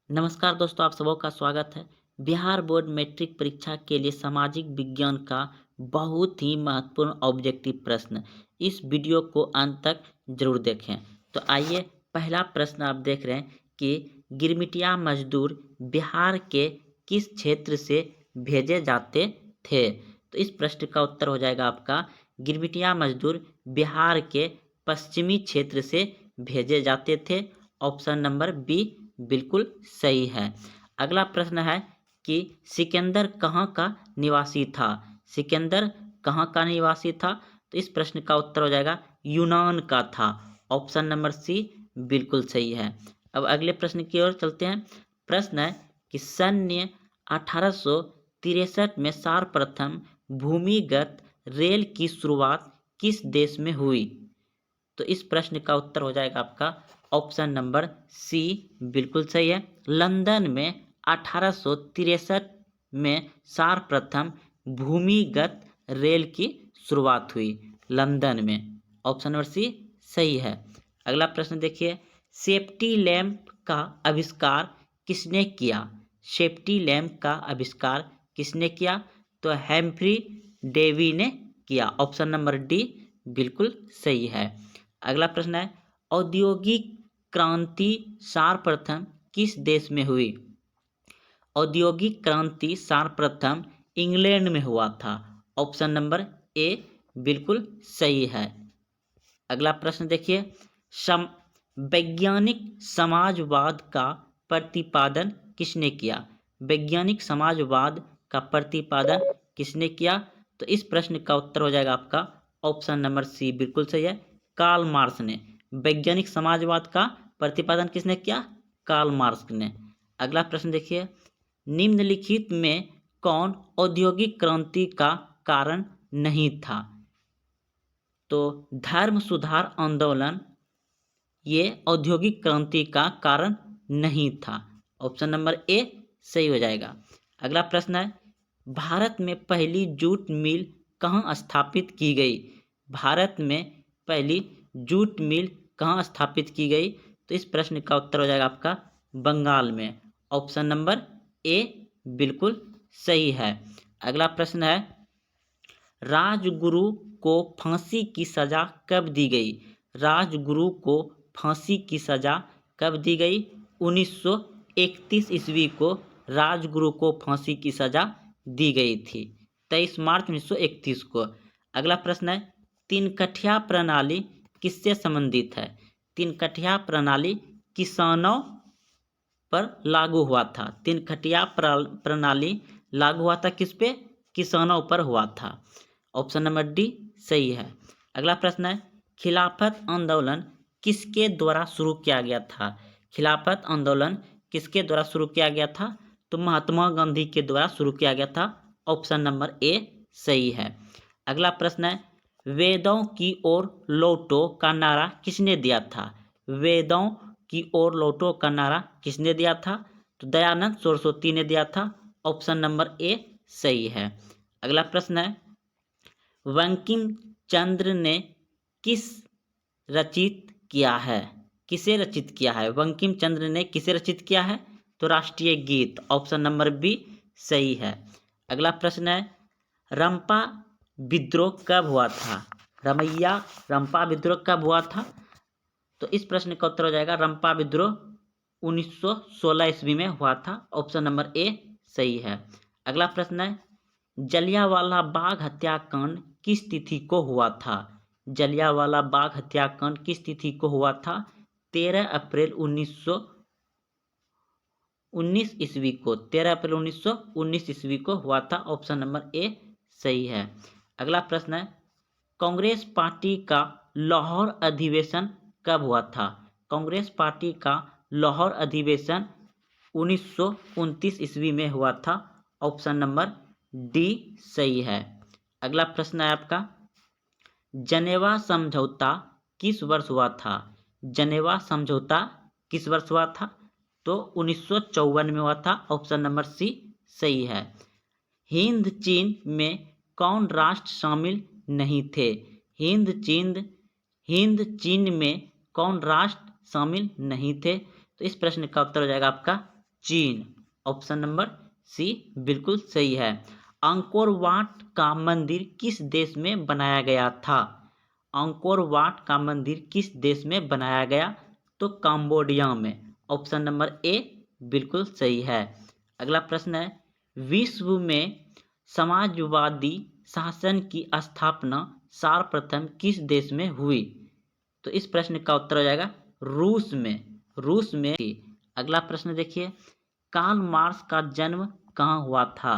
नमस्कार दोस्तों, आप सबों का स्वागत है। बिहार बोर्ड मैट्रिक परीक्षा के लिए सामाजिक विज्ञान का बहुत ही महत्वपूर्ण ऑब्जेक्टिव प्रश्न। इस वीडियो को अंत तक जरूर देखें। तो आइए, पहला प्रश्न आप देख रहे हैं कि गिरमिटिया मजदूर बिहार के किस क्षेत्र से भेजे जाते थे। तो इस प्रश्न का उत्तर हो जाएगा आपका, गिरमिटिया मजदूर बिहार के पश्चिमी क्षेत्र से भेजे जाते थे। ऑप्शन नंबर बी बिल्कुल सही है। अगला प्रश्न है कि सिकंदर कहाँ का निवासी था। सिकंदर कहाँ का निवासी था। तो इस प्रश्न का उत्तर हो जाएगा यूनान का था। ऑप्शन नंबर सी बिल्कुल सही है। अब अगले प्रश्न की ओर चलते हैं। प्रश्न है कि सन् 1863 में सर्वप्रथम भूमिगत रेल की शुरुआत किस देश में हुई। तो इस प्रश्न का उत्तर हो जाएगा आपका ऑप्शन नंबर सी बिल्कुल सही है। लंदन में 1863 में सर्वप्रथम भूमिगत रेल की शुरुआत हुई, लंदन में। ऑप्शन नंबर सी सही है। अगला प्रश्न देखिए, सेफ्टी लैंप का आविष्कार किसने किया। सेफ्टी लैंप का आविष्कार किसने किया। तो हेम्फ्री डेवी ने किया। ऑप्शन नंबर डी बिल्कुल सही है। अगला प्रश्न है, औद्योगिक क्रांति सर्वप्रथम किस देश में हुई। औद्योगिक क्रांति सर्वप्रथम इंग्लैंड में हुआ था। ऑप्शन नंबर ए बिल्कुल सही है। अगला प्रश्न देखिए, वैज्ञानिक समाजवाद का प्रतिपादन किसने किया। वैज्ञानिक समाजवाद का प्रतिपादन किसने किया। तो इस प्रश्न का उत्तर हो जाएगा आपका ऑप्शन नंबर सी बिल्कुल सही है, कार्ल मार्क्स ने। वैज्ञानिक समाजवाद का प्रतिपादन किसने किया, कार्ल मार्क्स ने। अगला प्रश्न देखिए, निम्नलिखित में कौन औद्योगिक क्रांति का कारण नहीं था। तो धर्म सुधार आंदोलन ये औद्योगिक क्रांति का कारण नहीं था। ऑप्शन नंबर ए सही हो जाएगा। अगला प्रश्न है, भारत में पहली जूट मिल कहाँ स्थापित की गई। भारत में पहली जूट मिल कहाँ स्थापित की गई। तो इस प्रश्न का उत्तर हो जाएगा आपका बंगाल में। ऑप्शन नंबर ए बिल्कुल सही है। अगला प्रश्न है, राजगुरु को फांसी की सजा कब दी गई। राजगुरु को फांसी की सजा कब दी गई। 1931 ईस्वी को राजगुरु को फांसी की सजा दी गई थी, 23 मार्च 1931 को। अगला प्रश्न है, तीन कठिया प्रणाली किससे संबंधित है। तीन कठिया प्रणाली किसानों पर लागू हुआ था। तीन खटिया प्रणाली लागू हुआ था किस पे, किसानों पर हुआ था। ऑप्शन नंबर डी सही है। अगला प्रश्न है, खिलाफत आंदोलन किसके द्वारा शुरू किया गया था। खिलाफत आंदोलन किसके द्वारा शुरू किया गया था। तो महात्मा गांधी के द्वारा शुरू किया गया था। ऑप्शन नंबर ए सही है। अगला प्रश्न है, वेदों की ओर लौटो का नारा किसने दिया था। वेदों की ओर लौटो का नारा किसने दिया था। तो दयानंद सरस्वती ने दिया था। ऑप्शन नंबर ए सही है। अगला प्रश्न है, बंकिम चंद्र ने किस रचित किया है। किसे रचित किया है। बंकिम चंद्र ने किसे रचित किया है। तो राष्ट्रीय गीत। ऑप्शन नंबर बी सही है। अगला प्रश्न है, रंपा विद्रोह कब हुआ था। रंपा विद्रोह कब हुआ था। तो इस प्रश्न का उत्तर हो जाएगा, रंपा विद्रोह 1916 ईस्वी में हुआ था। ऑप्शन नंबर ए सही है। अगला प्रश्न है, जलियांवाला बाग हत्याकांड किस तिथि को हुआ था। जलियांवाला बाग हत्याकांड किस तिथि को हुआ था। 13 अप्रैल 1919 ईस्वी को। 13 अप्रैल 1919 ईस्वी को हुआ था। ऑप्शन नंबर ए सही है। अगला प्रश्न है, कांग्रेस पार्टी का लाहौर अधिवेशन कब हुआ था। कांग्रेस पार्टी का लाहौर अधिवेशन 1929 ईस्वी में हुआ था। ऑप्शन नंबर डी सही है। अगला प्रश्न है आपका, जनेवा समझौता किस वर्ष हुआ था। जनेवा समझौता किस वर्ष हुआ था। तो 1954 में हुआ था। ऑप्शन नंबर सी सही है। हिंद चीन में कौन राष्ट्र शामिल नहीं थे। हिंद चीन में कौन राष्ट्र शामिल नहीं थे। तो इस प्रश्न का उत्तर हो जाएगा आपका चीन। ऑप्शन नंबर सी बिल्कुल सही है। अंकोर वाट का मंदिर किस देश में बनाया गया था? अंकोर वाट का मंदिर किस देश में बनाया गया? तो कंबोडिया में। ऑप्शन नंबर ए बिल्कुल सही है। अगला प्रश्न है, विश्व में समाजवादी शासन की स्थापना सर्वप्रथम किस देश में हुई? तो इस प्रश्न का उत्तर हो जाएगा रूस में। रूस में। अगला प्रश्न देखिए, कार्ल मार्क्स का जन्म कहाँ हुआ था?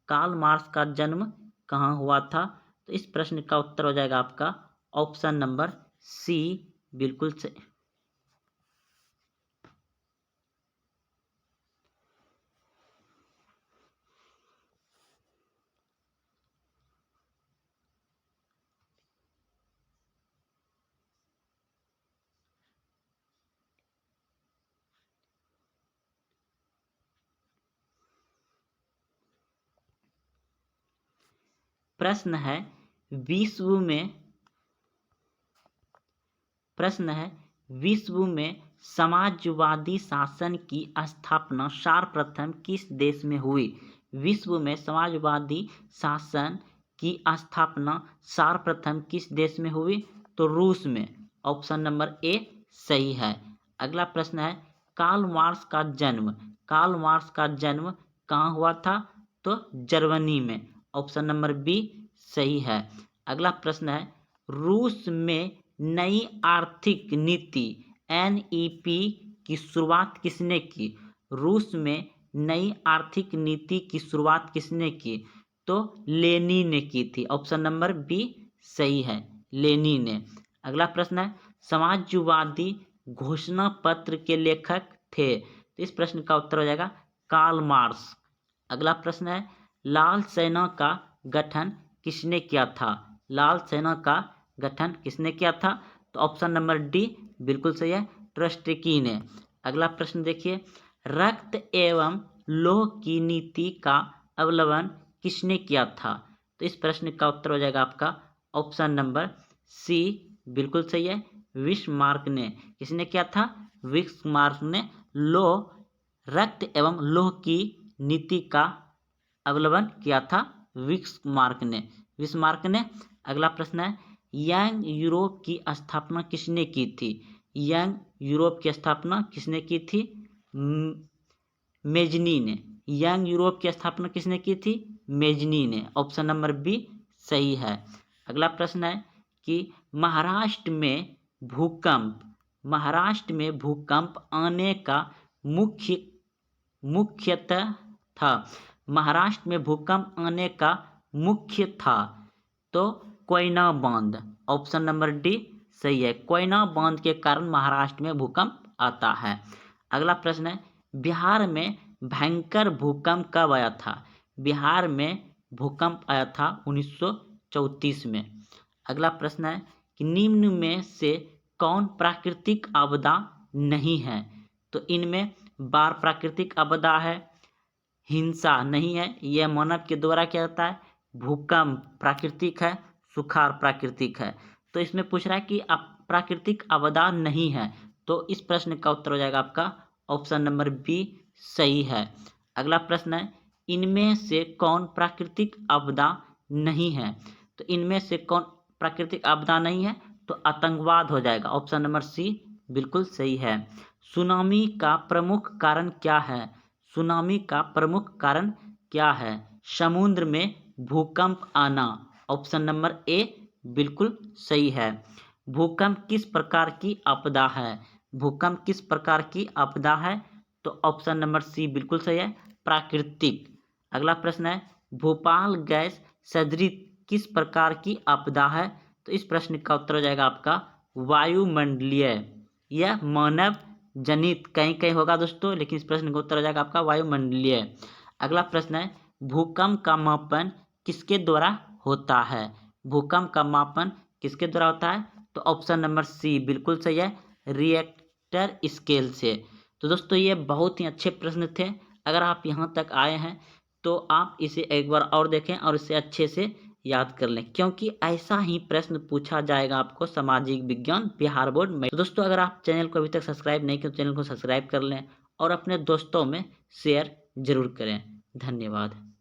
कार्ल मार्क्स का जन्म कहाँ हुआ था? तो इस प्रश्न का उत्तर हो जाएगा आपका ऑप्शन नंबर सी बिल्कुल सही। प्रश्न है, विश्व में प्रश्न है विश्व में समाजवादी शासन की स्थापना सर्वप्रथम किस देश में हुई? विश्व में समाजवादी शासन की स्थापना सर्वप्रथम किस देश में हुई? तो रूस में। ऑप्शन नंबर ए सही है। अगला प्रश्न है, कार्ल मार्क्स का जन्म कहाँ हुआ था? तो जर्मनी में। ऑप्शन नंबर बी सही है। अगला प्रश्न है, रूस में नई आर्थिक नीति एनईपी की शुरुआत किसने की? रूस में नई आर्थिक नीति की शुरुआत किसने की? तो लेनिन ने की थी। ऑप्शन नंबर बी सही है, लेनिन ने। अगला प्रश्न है, समाजवादी घोषणा पत्र के लेखक थे? तो इस प्रश्न का उत्तर हो जाएगा कार्ल मार्क्स। अगला प्रश्न है, लाल सेना का गठन किसने किया था? लाल सेना का गठन किसने किया था? तो ऑप्शन नंबर डी बिल्कुल सही है, ट्रस्टकी ने। अगला प्रश्न देखिए, रक्त एवं लोह की नीति का अवलंबन किसने किया था? तो इस प्रश्न का उत्तर हो जाएगा आपका ऑप्शन नंबर सी बिल्कुल सही है, बिस्मार्क ने। किसने किया था? बिस्मार्क ने रक्त एवं लोह की नीति का अवलंबन किया था बिस्मार्क ने। अगला प्रश्न है, यंग यूरोप की स्थापना किसने की थी? यंग यूरोप की स्थापना किसने की थी? मेजनी ने। यंग यूरोप की स्थापना किसने की थी? मेजनी ने। ऑप्शन नंबर बी सही है। अगला प्रश्न है कि महाराष्ट्र में भूकंप आने का मुख्यतः था। महाराष्ट्र में भूकंप आने का मुख्य था तो कोयना बांध। ऑप्शन नंबर डी सही है, कोयना बांध के कारण महाराष्ट्र में भूकंप आता है। अगला प्रश्न है, बिहार में भयंकर भूकंप कब आया था? बिहार में भूकंप आया था 1934 में। अगला प्रश्न है कि निम्न में से कौन प्राकृतिक आपदा नहीं है? तो इनमें बाढ़ प्राकृतिक आपदा है, हिंसा नहीं है, यह मानव के द्वारा क्या जाता है, भूकंप प्राकृतिक है, सुखाड़ प्राकृतिक है। तो इसमें पूछ रहा है कि प्राकृतिक आपदा नहीं है, तो इस प्रश्न का उत्तर हो जाएगा आपका ऑप्शन नंबर बी सही है। अगला प्रश्न है, इनमें से कौन प्राकृतिक आपदा नहीं है? तो इनमें से कौन प्राकृतिक आपदा नहीं है? तो आतंकवाद हो जाएगा। ऑप्शन नंबर सी बिल्कुल सही है। सुनामी का प्रमुख कारण क्या है? सुनामी का प्रमुख कारण क्या है? समुद्र में भूकंप आना। ऑप्शन नंबर ए बिल्कुल सही है। भूकंप किस प्रकार की आपदा है? भूकंप किस प्रकार की आपदा है? तो ऑप्शन नंबर सी बिल्कुल सही है, प्राकृतिक। अगला प्रश्न है, भोपाल गैस सदृश किस प्रकार की आपदा है? तो इस प्रश्न का उत्तर हो जाएगा आपका वायुमंडलीय। यह मानव जनित कहीं कहीं होगा दोस्तों, लेकिन इस प्रश्न का उत्तर हो जाएगा आपका वायुमंडलीय। अगला प्रश्न है, भूकंप का मापन किसके द्वारा होता है? भूकंप का मापन किसके द्वारा होता है? तो ऑप्शन नंबर सी बिल्कुल सही है, रिएक्टर स्केल से। तो दोस्तों ये बहुत ही अच्छे प्रश्न थे। अगर आप यहाँ तक आए हैं तो आप इसे एक बार और देखें और इसे अच्छे से याद कर लें, क्योंकि ऐसा ही प्रश्न पूछा जाएगा आपको सामाजिक विज्ञान बिहार बोर्ड में। तो दोस्तों अगर आप चैनल को अभी तक सब्सक्राइब नहीं किया तो चैनल को सब्सक्राइब कर लें और अपने दोस्तों में शेयर जरूर करें। धन्यवाद।